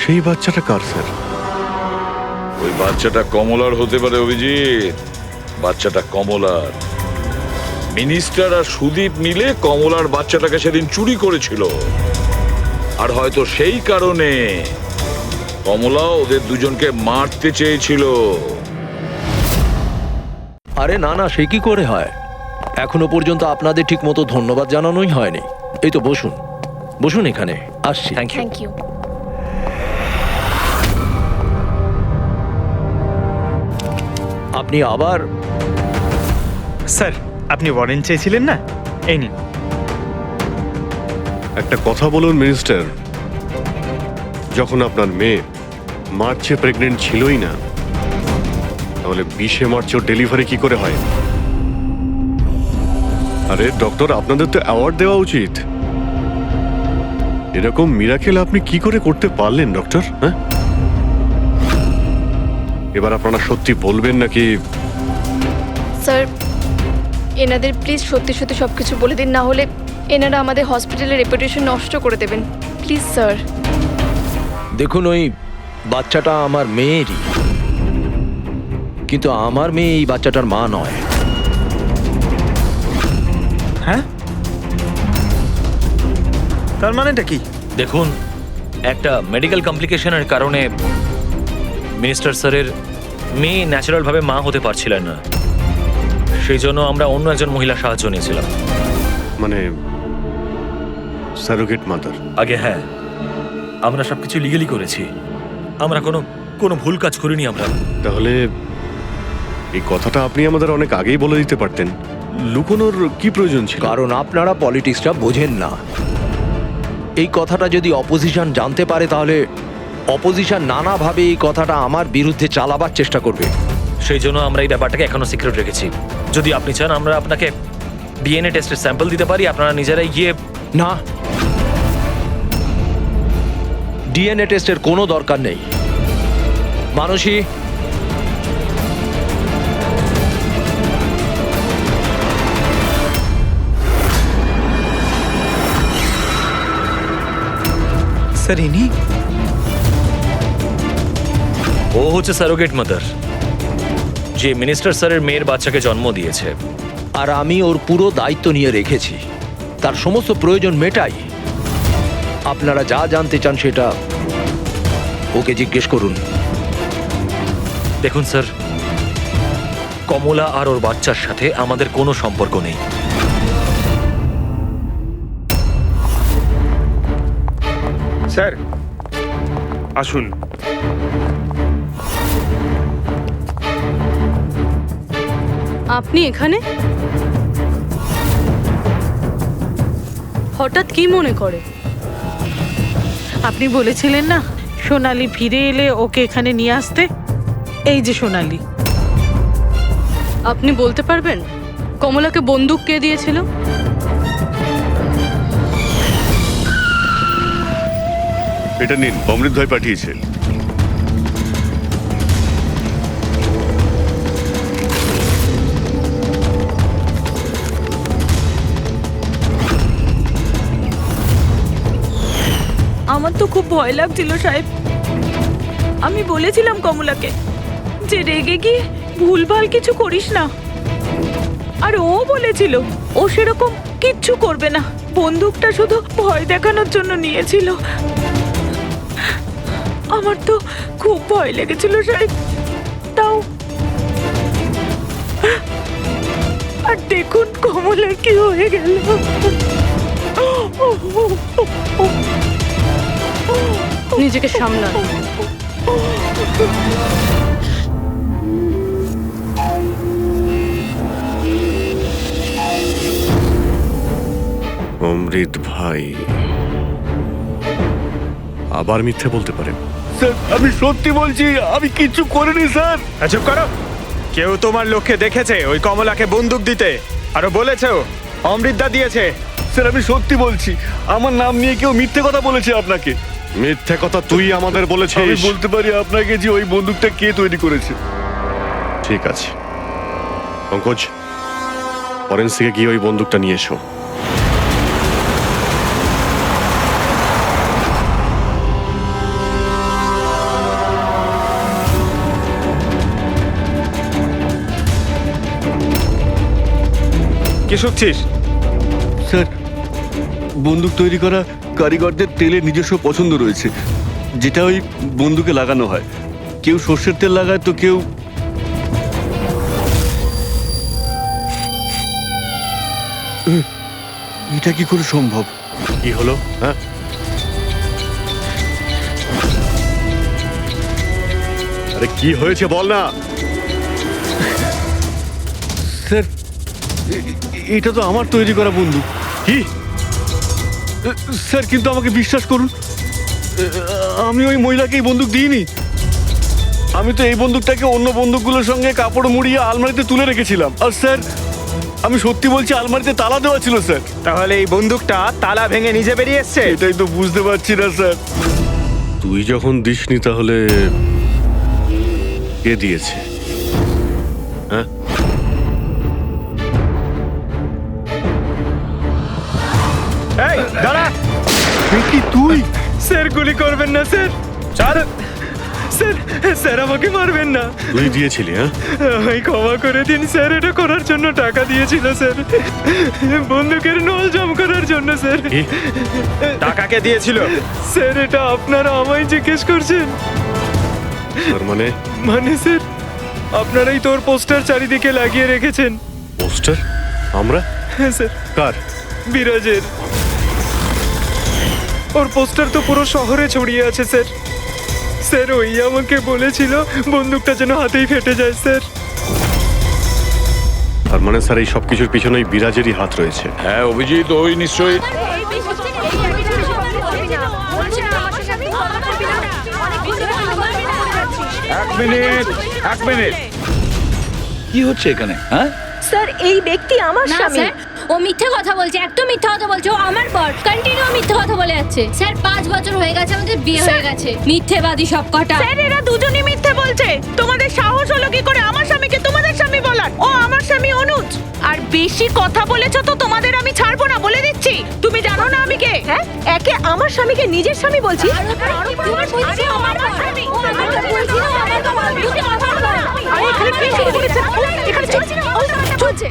S6: সেই বাচ্চাটা কার স্যার?
S4: ওই বাচ্চাটা কমলার হতে পারে অভিজিৎ, বাচ্চাটা কমলার। মিনিস্টার আর সুদীপ মিলে কমলার বাচ্চাটাকে সেদিন চুরি করেছিল, আর হয়তো সেই কারণে কমলা ওদের দুজনকে মারতে চেয়েছিল।
S1: আরে না না, সে কি করে হয়? এখনো পর্যন্ত আপনাদের ঠিক মতো ধন্যবাদ জানানোই হয়নি। এই তো বসুন, বসুন এখানে, আসছি।
S3: Thank you.
S8: Thank you.
S1: আপনি আবার?
S13: স্যার, আপনি ওয়ারেন্ট চেয়েছিলেন না, এই নিন।
S6: একটা কথা বলুন মিনিস্টার, যখন আপনার মেয়ে মার্চে প্রেগনেন্ট ছিলই না, তাহলে 20 মার্চ ওর ডেলিভারি কি করে হয়? আরে ডক্টর, আপনাদের তো অ্যাওয়ার্ড দেওয়া উচিত। এরকম মিরাকেল আপনি কি করে করতে পারলেন ডক্টর? হ্যাঁ, এবার আপনারা সত্যি বলবেন নাকি?
S8: স্যার, এনাদের প্লিজ সত্যি সত্যি সব কিছু বলে দিন, না হলে এনারা আমাদের হসপিটালের রেপুটেশন নষ্ট করে দেবেন। Please sir.
S1: দেখুন, ওই বাচ্চাটা আমার মেয়েরই, কিন্তু আমার মেয়ে এই বাচ্চাটার মা নয়।
S13: হ্যাঁ, তার মানেটা কি?
S3: দেখুন, একটা মেডিকেল কমপ্লিকেশনের কারণে মিনিস্টার স্যারের মেয়ে ন্যাচারালভাবে মা হতে পারছিলেন না। সেই জন্য আমরা অন্য একজন মহিলার সাহায্য নিয়েছিলাম।
S6: মানে সারোগেট মাদার?
S3: আগে হ্যাঁ, আমরা সবকিছু লিগালি করেছি। আমরা কোনো ভুল কাজ করিনি আমরা।
S6: তাহলে এই কথাটা আপনি আমাদের অনেক আগেই বলে দিতে পারতেন। লুকোনোর কি প্রয়োজন ছিল?
S1: কারণ আপনারা পলিটিক্সটা বোঝেন না। এই কথাটা যদি অপোজিশন জানতে পারে, তাহলে অপোজিশন নানাভাবে এই কথাটা আমার বিরুদ্ধে চালাবার চেষ্টা করবে।
S3: সেই জন্য আমরা এই ব্যাপারটাকে এখনো সিক্রেট রেখেছি। যদি আপনি চান, আমরা আপনাকে ডিএনএ টেস্টের স্যাম্পল দিতে পারি, আপনারা নিজেরাই গিয়ে।
S1: না, ডিএনএ টেস্টের কোনো দরকার নেই। মানসী,
S13: স্যার, ইনি?
S3: ও হচ্ছে সারোগেট মাদার, যে মিনিস্টার স্যারের মেয়ের বাচ্চাকে জন্ম দিয়েছে।
S1: আর আমি ওর পুরো দায়িত্ব নিয়ে রেখেছি, তার সমস্ত প্রয়োজন মেটাই। আপনারা যা জানতে চান সেটা ওকে জিজ্ঞেস করুন।
S3: দেখুন স্যার, কমলা আর ওর বাচ্চার সাথে আমাদের কোনো সম্পর্ক নেই।
S13: স্যার, আসুন।
S10: আপনি এখানে হঠাৎ কি মনে করে?
S11: আপনি বলেছিলেন না সোনালি ফিরে এলে ওকে এখানে নিয়ে আসতে। এই যে সোনালি।
S10: আপনি বলতে পারবেন কমলাকে বন্দুক কে দিয়েছিল?
S6: এটা নিন, অমৃত ভাই পাঠিয়েছে।
S2: আমার তো খুব ভয় লাগছিল সাহেব। আমি বলেছিলাম কমলাকে যে রেগে গিয়ে ভুলভাল কিছু করিস না, আর ও বলেছিল ও সেরকম কিচ্ছু করবে না, বন্দুকটা শুধু ভয় দেখানোর জন্য নিয়েছিল। আমার তো খুব ভয় লেগেছিল সাহেব। তাও আর দেখুন কমলার কি হয়ে গেল।
S10: নিজেকে সামলান।
S6: অমৃত ভাই আবার মিথ্যে বলতে পারেন?
S9: স্যার, আমি সত্যি বলছি, আমি কিচ্ছু করিনি স্যার।
S13: চুপ করো। কেউ তোমার লোককে দেখেছে ওই কমলাকে বন্দুক দিতে? আরো বলেছেও অমৃতদা দিয়েছে।
S9: স্যার, আমি সত্যি বলছি, আমার নাম নিয়ে কেউ মিথ্যে কথা বলেছে আপনাকে।
S6: মিথ্যে কথা তুই আমাদের
S9: আমি
S6: বলেছিস।
S9: বলতে পারি আপনাকে যে ওই বন্দুকটা কে তৈরি করেছে।
S6: ঠিক আছে পঙ্কজ, ফরেন্সিকে গিয়ে ওই বন্দুকটা নিয়ে এসো।
S13: কি শুনছিস?
S9: স্যার, বন্দুক তৈরি করা কারিগরদের তেলের নিজস্ব পছন্দ রয়েছে, যেটা ওই বন্দুকে লাগানো হয়। কেউ সর্ষের তেল লাগায়, তো কেউ এটা কি করে সম্ভব?
S6: কি হলো? হ্যাঁ, আরে কি হয়েছে বল না।
S9: স্যার, এটা তো আমার তৈরি করা বন্দুক।
S6: কি?
S9: স্যার, কিন্তু আমাকে বিশ্বাস করুন, আমি ওই মহিলাকে এই বন্দুক দিইনি।
S6: আমি তো এই বন্দুকটাকে অন্য বন্দুকগুলোর সঙ্গে কাপড় মুড়িয়ে আলমারিতে তুলে রেখেছিলাম। আর স্যার, আমি সত্যি বলছি, আলমারিতে তালা দেওয়া ছিল স্যার।
S13: তাহলে এই বন্দুকটা তালা ভেঙে নিজে বেরিয়ে এসছে?
S6: এটাই তো বুঝতে পারছি না স্যার। তুই যখন দিসনি তাহলে কে দিয়েছে? হ্যাঁ,
S13: এই দাঁড়া!
S6: কি তুই?
S13: স্যার গুলি করবেন না স্যার। স্যার, স্যার, স্যার আমাকে মারবেন না।
S6: তুই দিয়েছিলি? হ্যাঁ,
S13: আমায় ক্ষমা করে দিন স্যার, এটা করার জন্য টাকা দিয়েছিল স্যার, বন্দুকের নল জম করার জন্য স্যার।
S6: কি?
S13: টাকাকে দিয়েছিল স্যার? এটা আপনারা আমায় জিজ্ঞেস করছেন?
S6: তার মানে
S13: মানে স্যার, আপনারাই তোর পোস্টার চারিদিকে লাগিয়ে রেখেছেন।
S6: পোস্টার? আমরা?
S13: হ্যাঁ স্যার,
S6: কার?
S13: বিরাজের। ওর পোস্টার তো পুরো শহরে ছড়িয়ে আছে স্যার। স্যার ওই আমাকে বলেছিল বন্দুকটা যেন হাতেই ফেটে যায় স্যার।
S6: তার মানে স্যার এই সব কিছুর পিছনেই বিরাজেরই হাত রয়েছে।
S4: হ্যাঁ অভিজিৎ, ওই নিশ্চয়ই। এক মিনিট, কি হচ্ছে এখানে? হ্যাঁ,
S2: স্যার এই ব্যক্তি আমার স্বামী।
S12: ও মিথ্যে কথা বলছে, একদম মিথ্যে কথা বলছে। ও আমার বর, কন্টিনিউ মিথ্যে কথা বলে যাচ্ছে। স্যার 5 বছর হয়ে গেছে আমাদের বিয়ে হয়ে গেছে। মিথ্যেবাদী সব কটা।
S11: স্যার এরা দুজনেই মিথ্যে বলছে। তোমাদের সাহস হলো কি করে আমার স্বামীকে তোমাদের স্বামী বলার? ও আমার স্বামী অনুজ। আর বেশি কথা বলেছো তো তোমাদের আমি ছাড়বো না, বলে দিচ্ছি। তুমি জানো না আমি কে?
S2: হ্যাঁ, একে আমার স্বামীকে নিজের স্বামী বলছি?
S10: চলছে,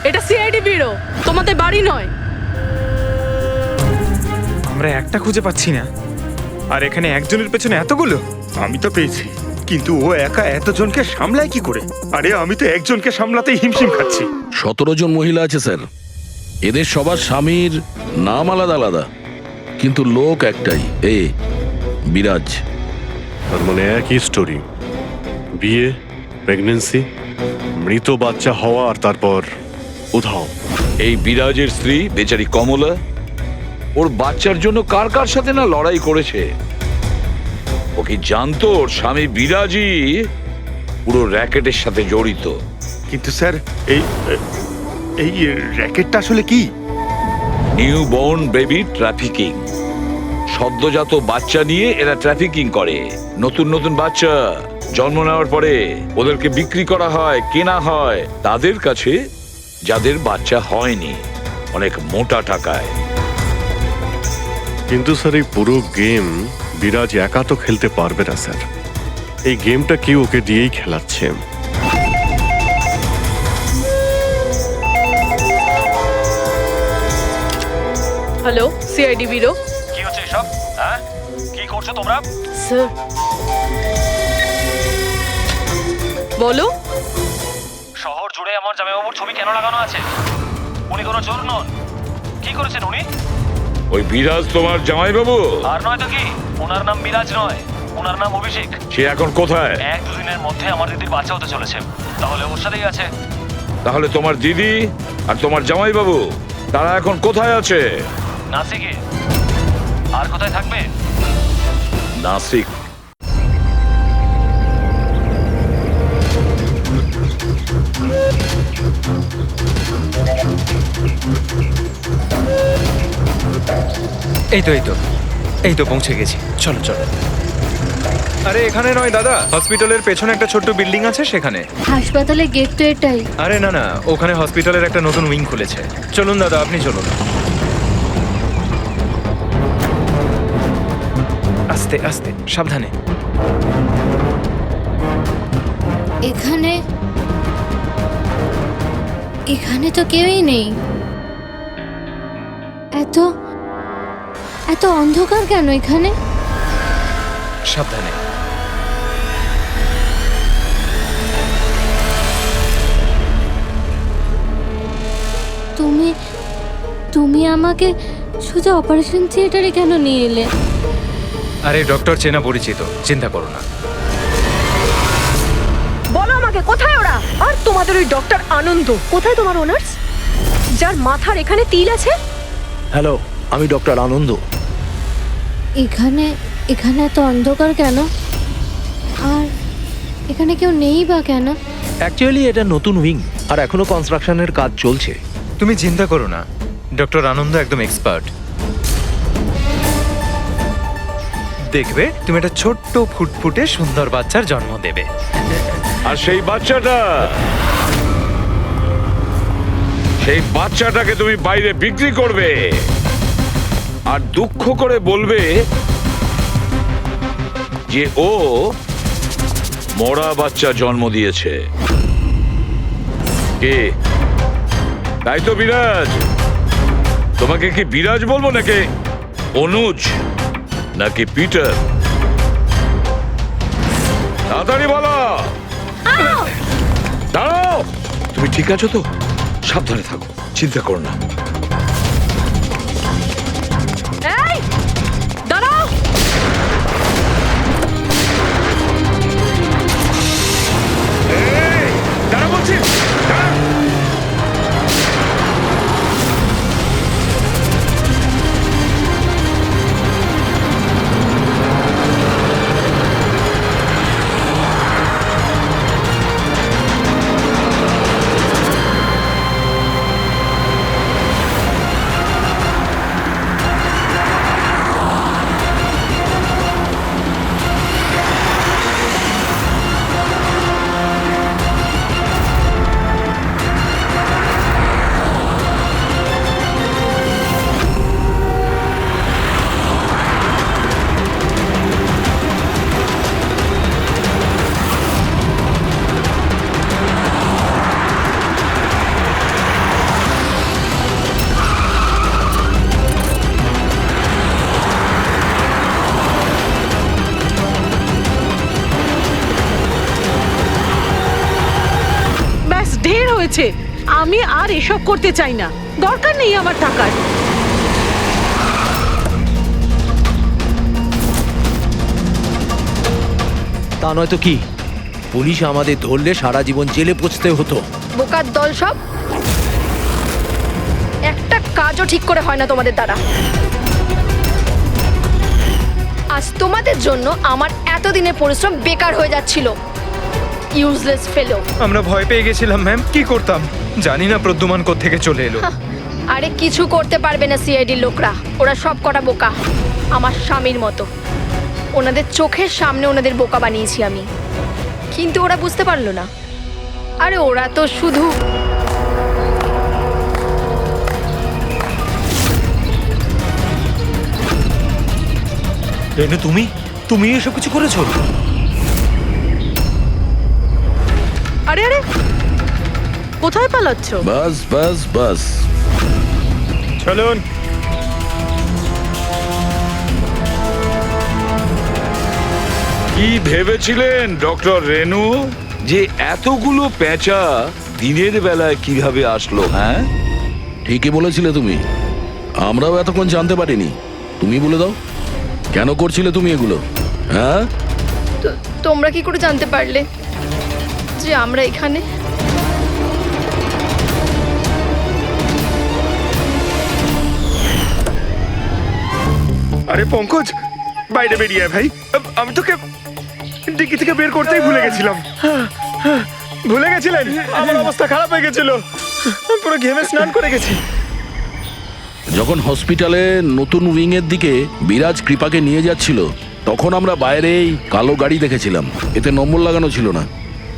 S10: এটা সিআইডি ব্যুরো, তোমাদের বাড়ি নয়।
S13: আমরা একটা খুঁজে পাচ্ছি না, আর এখানে একজনের পেছনে এতগুলো। আমি তো পেয়েছি, কিন্তু ও একা এতজনকে সামলায় কি করে? আরে আমি তো একজনকে সামলাতেই হিমশিম খাচ্ছি।
S5: 17 জন মহিলা আছে স্যার। এদের সবার স্বামীর নাম আলাদা আলাদা, কিন্তু লোক একটাই, বিরাজ।
S6: তার মানে একই স্টোরি, বিয়ে, প্রেগন্যান্সি, মৃত বাচ্চা হওয়া, আর তারপর উধাও।
S4: এই বিরাজের স্ত্রী বেচারি কমলা ওর বাচ্চার জন্য কার কার সাথে না লড়াই করেছে। ও কি জানতো ওর স্বামী বিরাজই পুরো র্যাকেটের সাথে জড়িত?
S13: কিন্তু স্যার এই এই র্যাকেটটা আসলে কি?
S4: New born baby trafficking. সদ্যজাত বাচ্চা নিয়ে এরা ট্রাফিকিং করে। নতুন নতুন বাচ্চা জন্ম নেওয়ার পরে ওদেরকে বিক্রি করা হয়, কেনা হয় তাদের কাছে যাদের বাচ্চা হয়নি, অনেক মোটা টাকায়।
S6: কিন্তু স্যার এই পুরো গেম বিরাজ একা তো খেলতে পারবে না স্যার। এই গেমটা কেউ ওকে দিয়েই খেলাচ্ছে।
S10: Hello, CID bureau.
S3: কি হচ্ছে এসব? হ্যাঁ, কি করছো তোমরা?
S10: স্যার বলো।
S3: শহর জুড়ে আমার জামাইবাবুর ছবি কেন লাগানো আছে? উনি কোনো চোর নন। কি করেছেন উনি?
S4: ওই বিরাজ তোমার জামাইবাবু?
S3: আর নয় তো কি, ওনার নাম বিরাজ নয়, ওনার নাম অভিষেক।
S4: সে এখন কোথায়?
S3: 1-2 দিনের মধ্যে আমার দিদির বাচ্চা হতে চলেছে, তাহলে ওর সাথেই আছে।
S4: তাহলে তোমার দিদি আর তোমার জামাইবাবু তারা এখন কোথায় আছে?
S3: নাসিকে। আর কোথায় থাকবে?
S4: নাসিক।
S13: এই তো পৌঁছে গেছি। চলো চলো। আরে এখানে নয় দাদা, হসপিটালের পেছনে একটা ছোট্ট বিল্ডিং আছে সেখানে।
S12: হাসপাতালের গেট তো এটাই।
S13: আরে না না, ওখানে হসপিটালের একটা নতুন উইং খুলেছে। চলুন দাদা, আপনি চলুন। আস্তে আস্তে, সাবধানে।
S12: এখানে এখানে তো কেউই নেই। এত এত অন্ধকার কেন এখানে?
S13: সাবধানে।
S12: তুমি তুমি আমাকে শুধু অপারেশন থিয়েটারে কেন নিয়ে এলে?
S13: আরে ডক্টর চেনা পরিচিত, চিন্তা করো না।
S2: বলো আমাকে কোথায় ওরা? আর তোমাদের ওই ডক্টর আনন্দ কোথায়? তোমার ওনার্স যার মাথার এখানে তিল আছে?
S1: হ্যালো, আমি ডক্টর আনন্দ।
S12: এখানে এখানে এত অন্ধকার কেন? আর এখানে কেউ নেই বা কেন?
S1: অ্যাকচুয়ালি এটা নতুন উইং আর এখনো কনস্ট্রাকশনের কাজ চলছে।
S13: তুমি চিন্তা করো না, ডক্টর আনন্দ একদম এক্সপার্ট। দেখবে তুমি একটা ছোট্ট ফুটফুটে সুন্দর বাচ্চার জন্ম দেবে।
S4: আর সেই বাচ্চাটাকে তুমি বাইরে বিক্রি করবে আর দুঃখ করে বলবে যে ও মরা বাচ্চা জন্ম দিয়েছে। কে? তাই তো বিরাজ। তোমাকে কি বিরাজ বলবো নাকি অনুজ নাকি পিটার? তাড়াতাড়ি বলো। দাঁড়াও, তুমি ঠিক আছো তো? সাবধানে থাকো, চিন্তা করো না।
S2: এই দাঁড়াও।
S13: দাঁড়া বলছি, দাঁড়া।
S11: ব্যাস ঢের হয়েছে। আমি আর এসব করতে চাই না, দরকার নেই আমার টাকার।
S1: তা নয় তো কি, পুলিশ আমাদের ধরলে সারা জীবন জেলে পচতে হতো।
S8: বোকার দল সব, একটা কাজও ঠিক করে হয় না তোমাদের দ্বারা। আজ তোমাদের জন্য আমার এতদিনের পরিশ্রম বেকার হয়ে যাচ্ছিল। ইউজলেস ফেলো।
S13: আমরা ভয় পেয়ে গেছিলাম ম্যাম, কি করতাম জানি না প্রদ্যুমান কোত্থেকে চলে এলো।
S8: আরে কিছু করতে পারবে না সিআইডির লোকরা, ওরা সব কটা বোকা, আমার স্বামীর মতো। ওনাদের চোখের সামনে ওনাদের বোকা বানিয়েছি আমি, কিন্তু ওরা বুঝতে পারলো না। আরে ওরা তো শুধু
S3: রেনু, তুমি এসব কিছু করেছো?
S10: আরে আরে, কোথায় পালাচ্ছ?
S5: বাস বাস বাস।
S13: চলুন।
S4: কি ভেবেছিলেন ডক্টর রেনু যে এতগুলো পেঁচা দিনের বেলায় কিভাবে আসলো? হ্যাঁ,
S5: ঠিকই বলেছিলে তুমি, আমরাও এতক্ষণ জানতে পারিনি। তুমি বলে দাও, কেন করছিলে তুমি এগুলো? হ্যাঁ,
S8: তোমরা কি করে জানতে পারলে যে আমরা এখানে?
S13: আরে পঙ্কজ, বাইরে বেরিয়ে আয় ভাই। আমি তোকে ডিকি থেকে বের করতেই ভুলে গেছিলাম। ভুলে গেছিলেন? আমার অবস্থা খারাপ হয়ে গেছিল, পুরো ঘেমে স্নান করে গেছি।
S5: যখন হসপিটালে নতুন উইং এর দিকে বিরাজ কৃপাকে নিয়ে যাচ্ছিল, তখন আমরা বাইরেই কালো গাড়ি দেখেছিলাম, এতে নম্বর লাগানো ছিল না।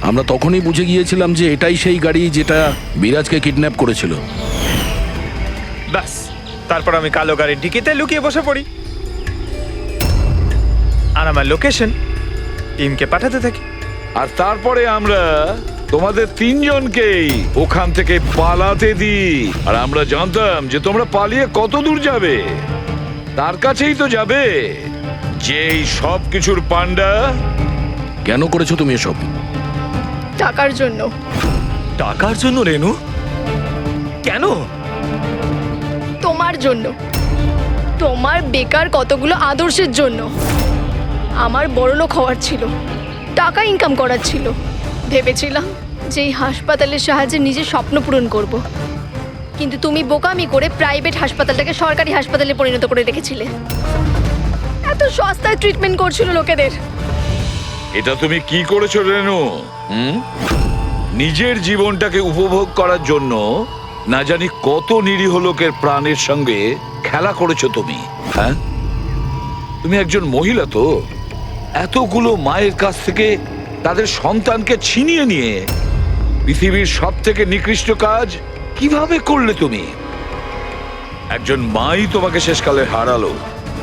S5: আমরা তখনই বুঝে গিয়েছিলাম যে এটাই সেই গাড়ি যেটা বিরাজকে কিডন্যাপ করেছিল।
S13: ব্যাস, তারপর আমি কালো গাড়ির ডিকিতে লুকিয়ে বসে পড়ি আর আমার লোকেশন টিমকে পাঠাতে থাকি।
S4: আর তারপরে আমরা তোমাদের তিনজনকেই ওখান থেকে পালাতে দিই। আর আমরা জানতাম যে তোমরা পালিয়ে কত দূর যাবে, তার কাছেই তো যাবে যেই সব কিছুর পান্ডা।
S5: কেন করেছো তুমি এসব?
S8: টাকার জন্য।
S3: টাকার জন্য রেনু? কেন?
S8: তোমার জন্য, তোমার বেকার কতগুলো আদর্শের জন্য। আমার বড়লোক হওয়ার ছিল, টাকা ইনকাম করার ছিল। ভেবেছিলাম যে এই হাসপাতালের সাহায্যে নিজের স্বপ্ন পূরণ করব, কিন্তু তুমি বোকামি করে প্রাইভেট হাসপাতালটাকে সরকারি হাসপাতালে পরিণত করে রেখেছিলে। এত সস্তায় ট্রিটমেন্ট করছিল লোকেদের।
S4: এটা তুমি কি করেছো রেনু? নিজের জীবনটাকে উপভোগ করার জন্য না জানি কত নিরীহ লোকের প্রাণের সঙ্গে খেলা করেছো তুমি। হ্যাঁ, তুমি একজন মহিলা তো, এতগুলো মায়ের কাছ থেকে তাদের সন্তানকে ছিনিয়ে নিয়ে পৃথিবীর সব থেকে নিকৃষ্ট কাজ কিভাবে করলে তুমি? একজন মাই তোমাকে শেষকালে হারালো।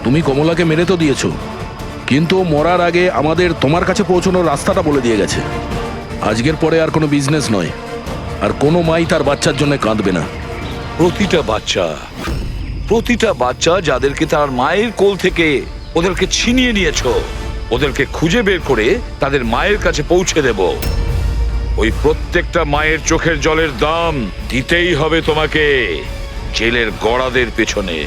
S5: তুমি কমলাকে মেরে তো দিয়েছো, কিন্তু ও মরার আগে আমাদের তোমার কাছে পৌঁছানোর রাস্তাটা বলে দিয়ে গেছে। আজকের পরে আর কোনো বিজনেস নয়, আর কোনো মাই তার বাচ্চার জন্য কাঁদবে না।
S4: প্রতিটা বাচ্চা যাদেরকে তার মায়ের কোল থেকে ওদেরকে ছিনিয়ে নিয়েছো, ওদেরকে খুঁজে বের করে তাদের মায়ের কাছে পৌঁছে দেব। ওই প্রত্যেকটা মায়ের চোখের জলের দাম দিতেই হবে তোমাকে জেলের গড়াদের পেছনে।